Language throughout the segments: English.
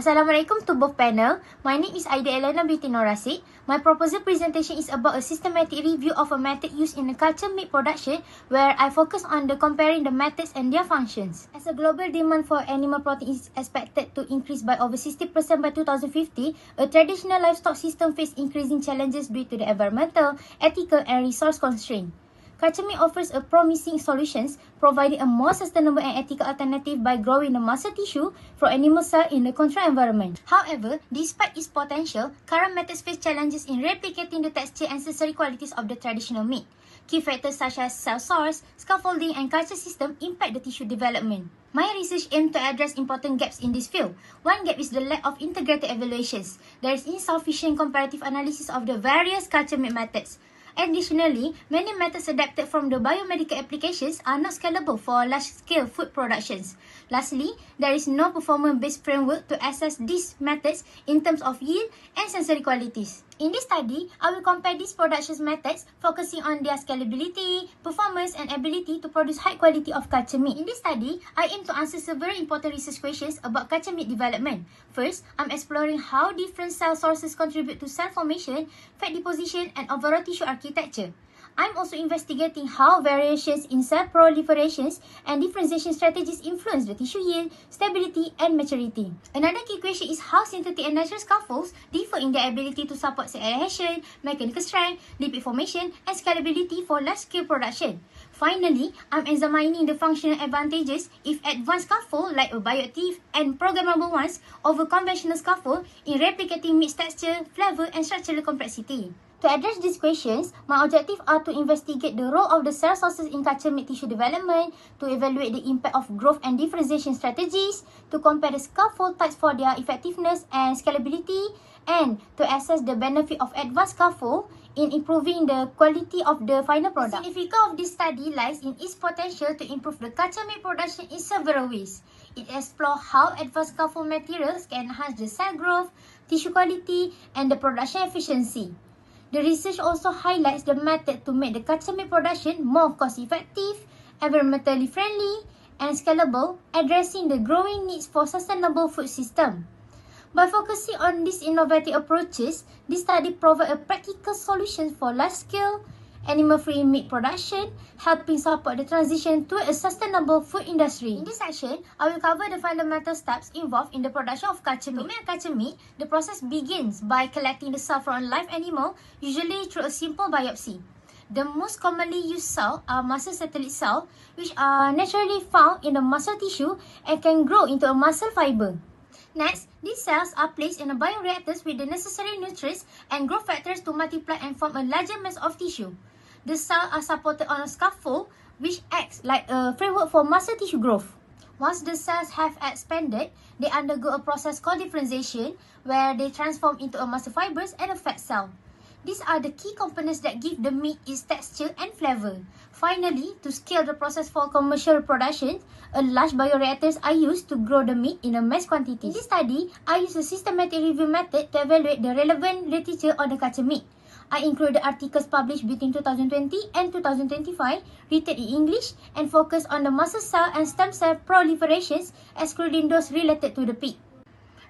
Assalamualaikum to both panel. My name is Aida Elyana Binti Noorasid. My proposal presentation is about a systematic review of a method used in the culture meat production where I focus on comparing the methods and their functions. As a global demand for animal protein is expected to increase by over 60% by 2050, a traditional livestock system faces increasing challenges due to the environmental, ethical and resource constraints. Culture meat offers a promising solutions, providing a more sustainable and ethical alternative by growing the muscle tissue from animal cells in the controlled environment. However, despite its potential, current methods face challenges in replicating the texture and sensory qualities of the traditional meat. Key factors such as cell source, scaffolding and culture system impact the tissue development. My research aims to address important gaps in this field. One gap is the lack of integrated evaluations. There is insufficient comparative analysis of the various culture meat methods. Additionally, many methods adapted from the biomedical applications are not scalable for large-scale food productions. Lastly, there is no performance-based framework to assess these methods in terms of yield and sensory qualities. In this study, I will compare these production methods, focusing on their scalability, performance, and ability to produce high quality of culture meat. In this study, I aim to answer several important research questions about culture meat development. First, I'm exploring how different cell sources contribute to cell formation, fat deposition, and overall tissue architecture. I'm also investigating how variations in cell proliferations and differentiation strategies influence the tissue yield, stability, and maturity. Another key question is how synthetic and natural scaffolds differ in their ability to support cell adhesion, mechanical strength, lipid formation, and scalability for large-scale production. Finally, I'm examining the functional advantages if advanced scaffold like a bioactive and programmable ones over conventional scaffold in replicating meat texture, flavor, and structural complexity. To address these questions, my objectives are to investigate the role of the cell sources in culture meat tissue development, to evaluate the impact of growth and differentiation strategies, to compare the scaffold types for their effectiveness and scalability, and to assess the benefit of advanced scaffold in improving the quality of the final product. The significance of this study lies in its potential to improve the culture meat production in several ways. It explores how advanced scaffold materials can enhance the cell growth, tissue quality, and the production efficiency. The research also highlights the method to make the culture meat production more cost-effective, environmentally friendly, and scalable, addressing the growing needs for sustainable food system. By focusing on these innovative approaches, this study provides a practical solution for large-scale, animal-free meat production, helping support the transition to a sustainable food industry. In this section, I will cover the fundamental steps involved in the production of culture meat. To make culture meat, the process begins by collecting the cell from a live animal, usually through a simple biopsy. The most commonly used cells are muscle satellite cells, which are naturally found in the muscle tissue and can grow into a muscle fiber. Next, these cells are placed in a bioreactors with the necessary nutrients and growth factors to multiply and form a larger mass of tissue. The cells are supported on a scaffold which acts like a framework for muscle tissue growth. Once the cells have expanded, they undergo a process called differentiation where they transform into a muscle fibers and a fat cell. These are the key components that give the meat its texture and flavor. Finally, to scale the process for commercial production, a large bioreactors are used to grow the meat in a mass quantity. In this study, I use a systematic review method to evaluate the relevant literature on the culture meat. I include the articles published between 2020 and 2025, written in English, and focus on the muscle cell and stem cell proliferations, excluding those related to the pig.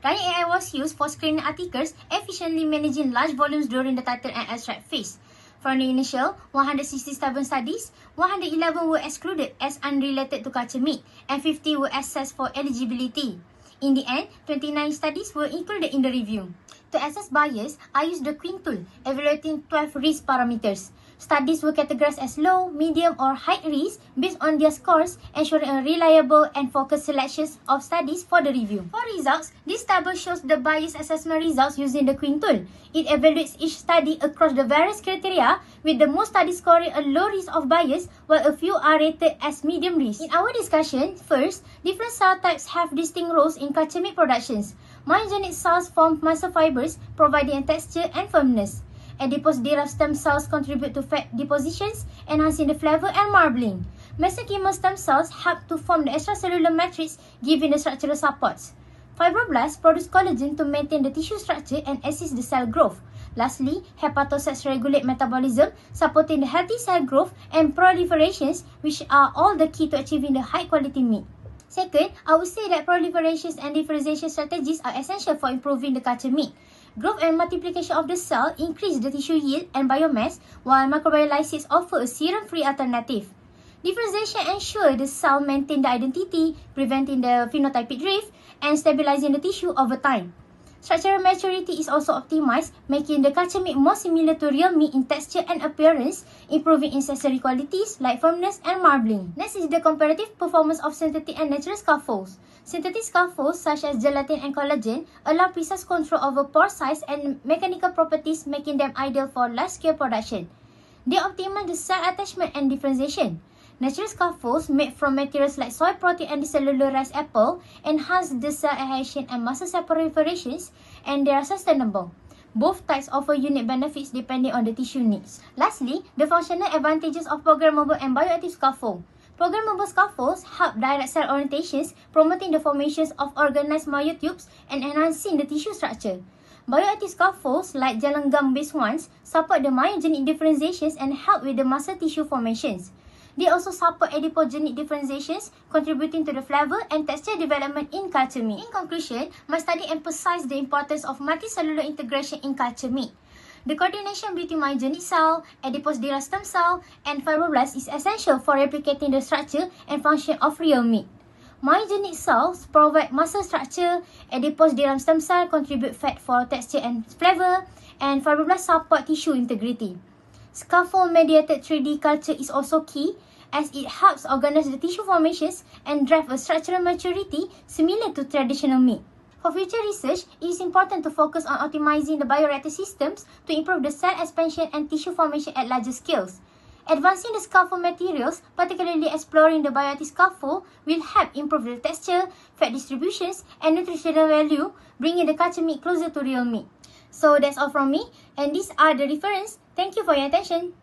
Running AI was used for screening articles, efficiently managing large volumes during the title and abstract phase. From the initial 167 studies, 111 were excluded as unrelated to culture meat, and 50 were assessed for eligibility. In the end, 29 studies were included in the review. To assess bias, I used the Queen tool, evaluating 12 risk parameters. Studies were categorized as low, medium, or high risk based on their scores, ensuring a reliable and focused selection of studies for the review. For results, this table shows the bias assessment results using the Queen tool. It evaluates each study across the various criteria, with the most studies scoring a low risk of bias, while a few are rated as medium risk. In our discussion, first, different cell types have distinct roles in culture meat productions. Myogenic cells form muscle fibers, providing texture and firmness. Adipose-derived stem cells contribute to fat depositions, enhancing the flavor and marbling. Mesenchymal stem cells help to form the extracellular matrix, giving the structural supports. Fibroblasts produce collagen to maintain the tissue structure and assist the cell growth. Lastly, hepatocytes regulate metabolism, supporting the healthy cell growth and proliferations, which are all the key to achieving the high-quality meat. Second, I would say that proliferation and differentiation strategies are essential for improving the culture meat. Growth and multiplication of the cell increase the tissue yield and biomass, while microbiololysis offer a serum-free alternative. Differentiation ensures the cell maintain the identity, preventing the phenotypic drift, and stabilizing the tissue over time. Structural maturity is also optimized, making the culture meat more similar to real meat in texture and appearance, improving in sensory qualities like firmness and marbling. Next is the comparative performance of synthetic and natural scaffolds. Synthetic scaffolds such as gelatin and collagen allow precise control over pore size and mechanical properties, making them ideal for large-scale production. They optimize the cell attachment and differentiation. Natural scaffolds made from materials like soy protein and cellularized apple enhance the cell adhesion and muscle cell proliferations, and they are sustainable. Both types offer unique benefits depending on the tissue needs. Lastly, the functional advantages of programmable and bioactive scaffold. Programmable scaffolds help direct cell orientations, promoting the formations of organized myotubes and enhancing the tissue structure. Bioactive scaffolds, like jalan gum-based ones, support the myogenic differentiations and help with the muscle tissue formations. They also support adipogenic differentiations, contributing to the flavor and texture development in culture meat. In conclusion, my study emphasized the importance of multicellular integration in culture meat. The coordination between myogenic cell, adipose derived stem cell, and fibroblasts is essential for replicating the structure and function of real meat. Myogenic cells provide muscle structure, adipose derived stem cell contribute fat for texture and flavor, and fibroblasts support tissue integrity. Scaffold-mediated 3D culture is also key, as it helps organize the tissue formations and drive a structural maturity similar to traditional meat. For future research, it is important to focus on optimizing the bioreactor systems to improve the cell expansion and tissue formation at larger scales. Advancing the scaffold materials, particularly exploring the bioactive scaffold, will help improve the texture, fat distributions, and nutritional value, bringing the culture meat closer to real meat. So that's all from me, and these are the references. Thank you for your attention.